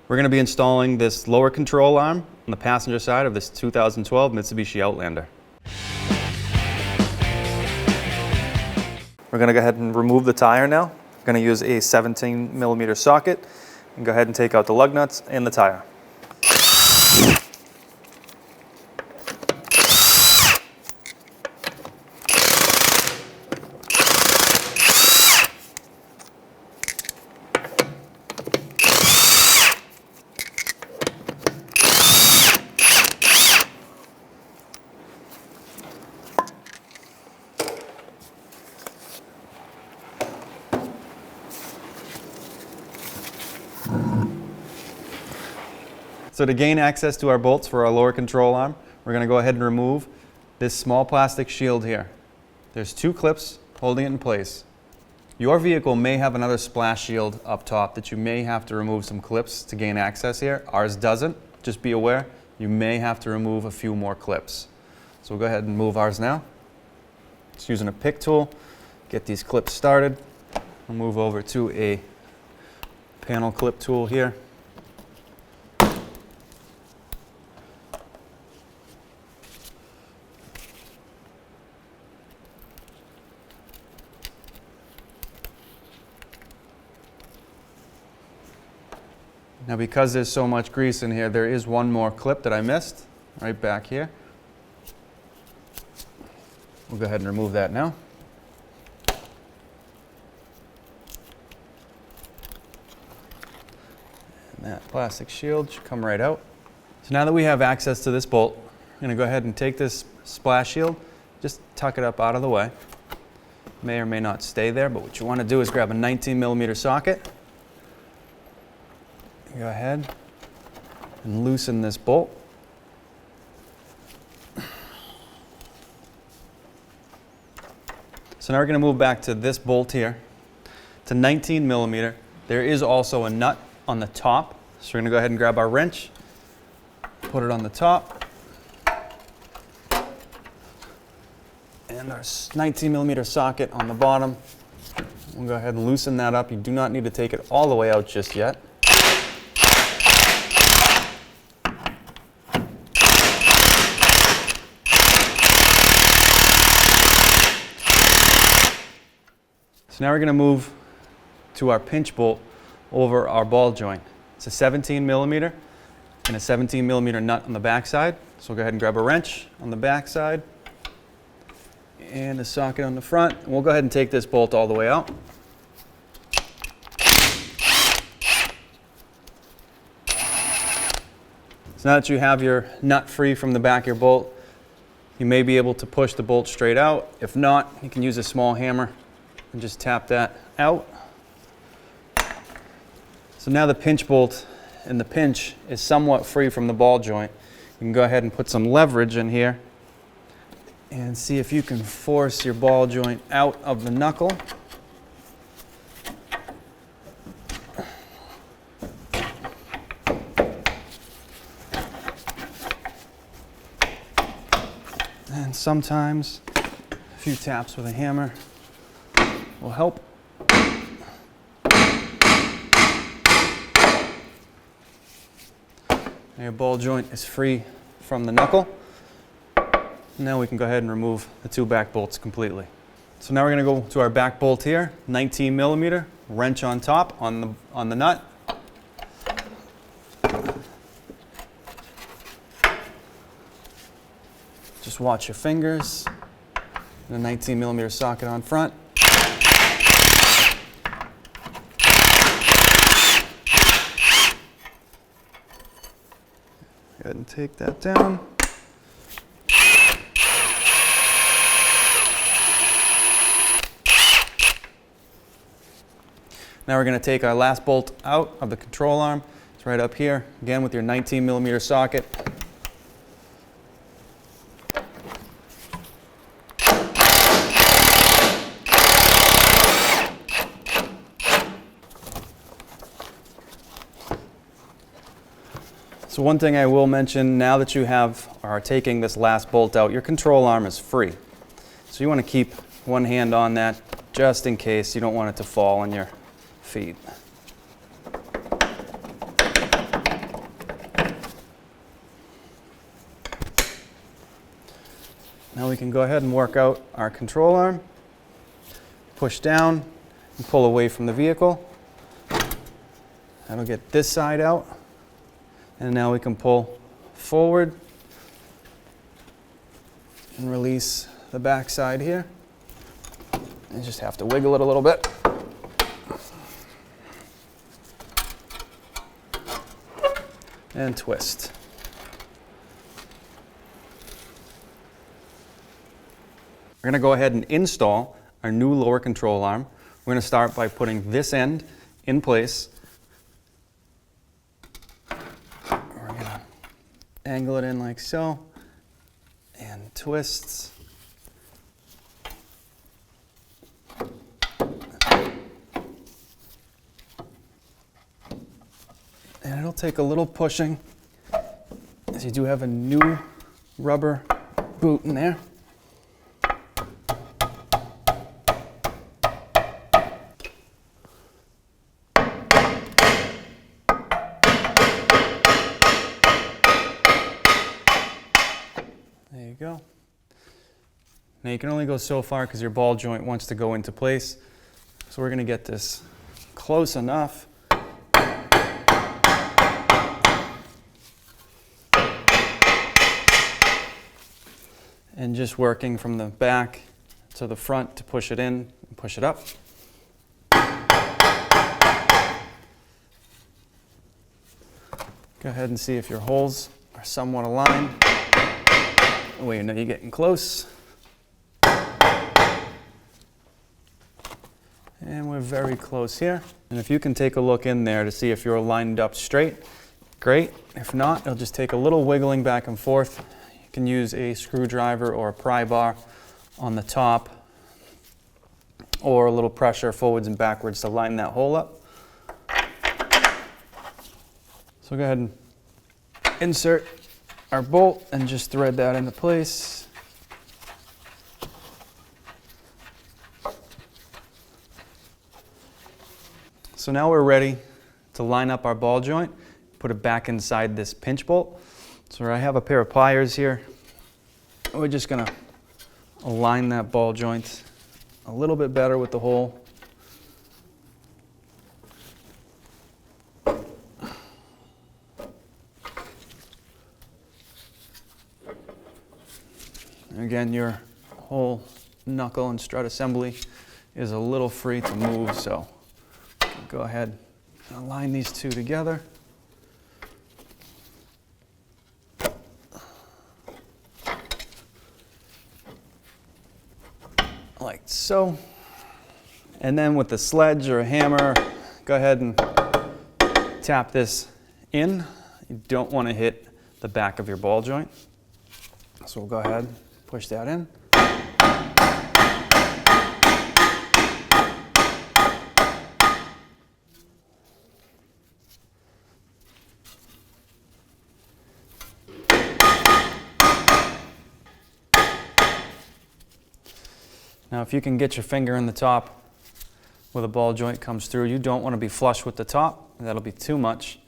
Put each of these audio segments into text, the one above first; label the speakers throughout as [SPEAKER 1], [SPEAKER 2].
[SPEAKER 1] We're going to be installing this lower control arm on the passenger side of this 2012 Mitsubishi Outlander. We're going to go ahead and remove the tire now. We're going to use a 17mm socket and go ahead and take out the lug nuts and the tire. So to gain access to our bolts for our lower control arm, we're going to go ahead and remove this small plastic shield here. There's two clips holding it in place. Your vehicle may have another splash shield up top that you may have to remove some clips to gain access here. Ours doesn't. Just be aware, you may have to remove a few more clips. So we'll go ahead and move ours now. Just using a pick tool, get these clips started. We'll move over to a panel clip tool here. Now because there's so much grease in here, there is one more clip that I missed, right back here. We'll go ahead and remove that now. And that plastic shield should come right out. So now that we have access to this bolt, I'm going to go ahead and take this splash shield, just tuck it up out of the way. May or may not stay there, but what you want to do is grab a 19mm socket. Go ahead and loosen this bolt. So now we're going to move back to this bolt here. It's a 19mm. There is also a nut on the top. So we're going to go ahead and grab our wrench, put it on the top, and our 19mm socket on the bottom. We'll go ahead and loosen that up. You do not need to take it all the way out just yet. So now we're going to move to our pinch bolt over our ball joint. It's a 17mm and a 17mm nut on the back side. So we'll go ahead and grab a wrench on the back side and a socket on the front. And we'll go ahead and take this bolt all the way out. So now that you have your nut free from the back of your bolt, you may be able to push the bolt straight out. If not, you can use a small hammer and just tap that out. So now the pinch bolt and the pinch is somewhat free from the ball joint. You can go ahead and put some leverage in here and see if you can force your ball joint out of the knuckle. And sometimes a few taps with a hammer will help. Your ball joint is free from the knuckle. Now we can go ahead and remove the two back bolts completely. So now we're going to go to our back bolt here, 19mm, wrench on top on the nut. Just watch your fingers. And a 19mm socket on front. Go ahead and take that down. Now we're going to take our last bolt out of the control arm. It's right up here, again with your 19mm socket. So one thing I will mention, now that you are taking this last bolt out, your control arm is free. So you want to keep one hand on that just in case you don't want it to fall on your feet. Now we can go ahead and work out our control arm. Push down and pull away from the vehicle. That'll get this side out. And now we can pull forward and release the back side here. You just have to wiggle it a little bit. And twist. We're going to go ahead and install our new lower control arm. We're going to start by putting this end in place. We're going to angle it in like so, and twists. And it'll take a little pushing, as you do have a new rubber boot in there. There you go. Now you can only go so far because your ball joint wants to go into place. So we're going to get this close enough. And just working from the back to the front to push it in and push it up. Go ahead and see if your holes are somewhat aligned. Well, you know you're getting close. And we're very close here. And if you can take a look in there to see if you're lined up straight, great. If not, it'll just take a little wiggling back and forth. You can use a screwdriver or a pry bar on the top, or a little pressure forwards and backwards to line that hole up. So go ahead and insert our bolt and just thread that into place. So now we're ready to line up our ball joint, put it back inside this pinch bolt. So I have a pair of pliers here. We're just gonna align that ball joint a little bit better with the hole. Again, your whole knuckle and strut assembly is a little free to move, so go ahead and align these two together. Like so. And then with the sledge or a hammer, go ahead and tap this in. You don't want to hit the back of your ball joint. So we'll go ahead, push that in. Now if you can get your finger in the top where the ball joint comes through, you don't want to be flush with the top. That'll be too much.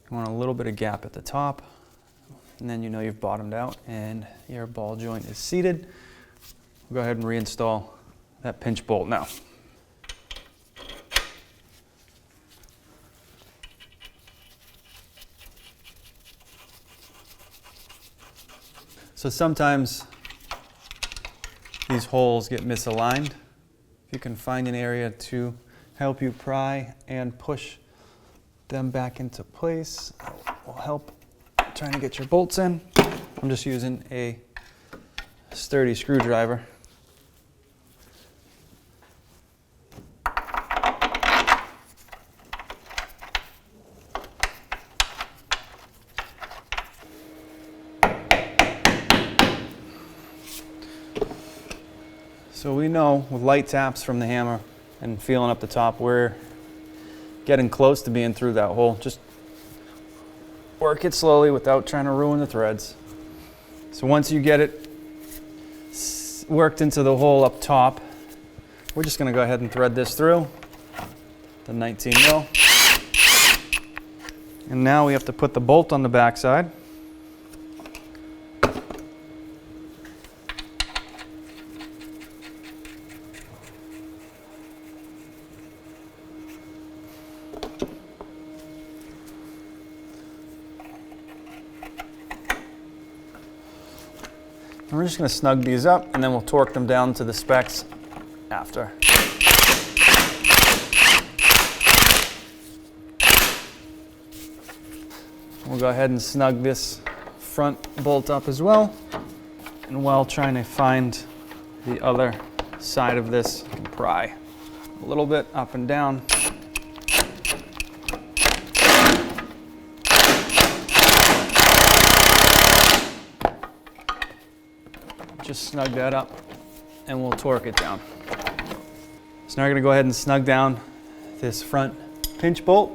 [SPEAKER 1] You want a little bit of gap at the top, and then you know you've bottomed out and your ball joint is seated. We'll go ahead and reinstall that pinch bolt now. So sometimes these holes get misaligned. If you can find an area to help you pry and push them back into place, that will help trying to get your bolts in. I'm just using a sturdy screwdriver. So we know with light taps from the hammer and feeling up the top, we're getting close to being through that hole. Just work it slowly without trying to ruin the threads. So once you get it worked into the hole up top, we're just gonna go ahead and thread this through the 19 mil. And now we have to put the bolt on the back side. And we're just going to snug these up, and then we'll torque them down to the specs after. We'll go ahead and snug this front bolt up as well. And while trying to find the other side of this, you can pry a little bit up and down. Just snug that up and we'll torque it down. So now we're going to go ahead and snug down this front pinch bolt.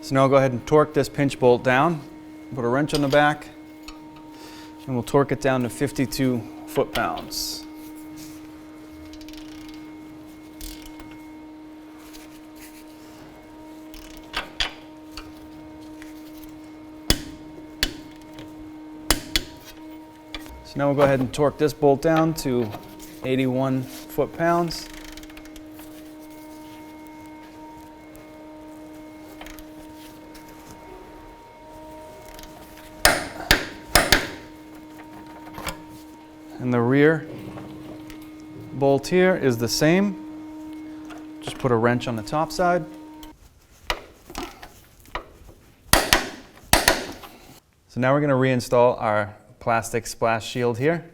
[SPEAKER 1] So now I'll go ahead and torque this pinch bolt down, put a wrench on the back, and we'll torque it down to 52 foot-pounds. So now we'll go ahead and torque this bolt down to 81 foot-pounds. And the rear bolt here is the same. Just put a wrench on the top side. So now we're going to reinstall our plastic splash shield here.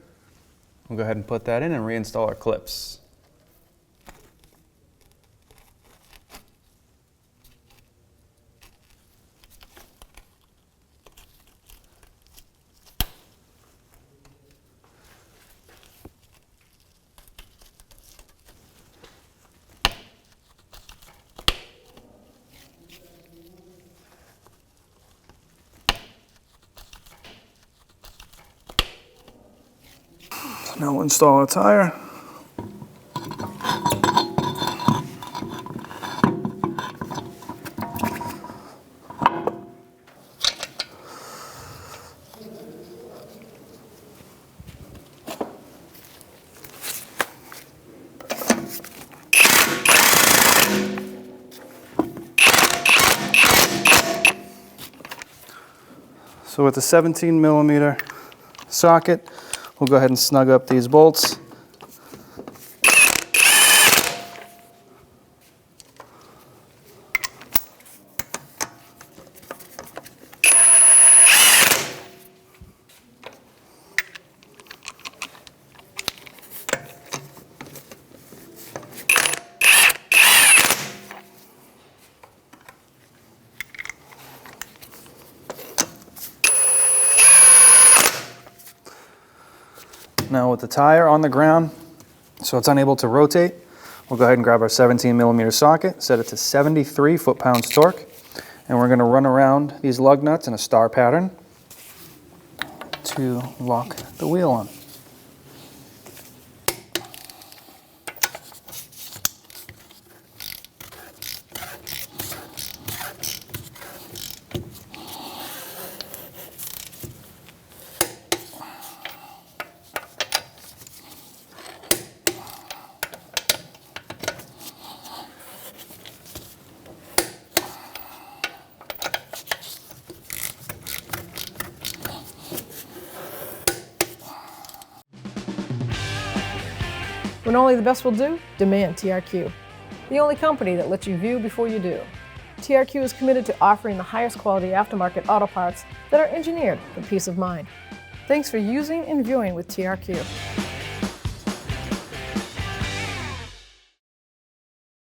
[SPEAKER 1] We'll go ahead and put that in and reinstall our clips. Now we'll install our tire. So with the 17mm socket, we'll go ahead and snug up these bolts. Now with the tire on the ground, so it's unable to rotate, we'll go ahead and grab our 17mm socket, set it to 73 foot-pounds torque, and we're going to run around these lug nuts in a star pattern to lock the wheel on.
[SPEAKER 2] When only the best will do, demand TRQ. The only company that lets you view before you do. TRQ is committed to offering the highest quality aftermarket auto parts that are engineered for peace of mind. Thanks for using and viewing with TRQ.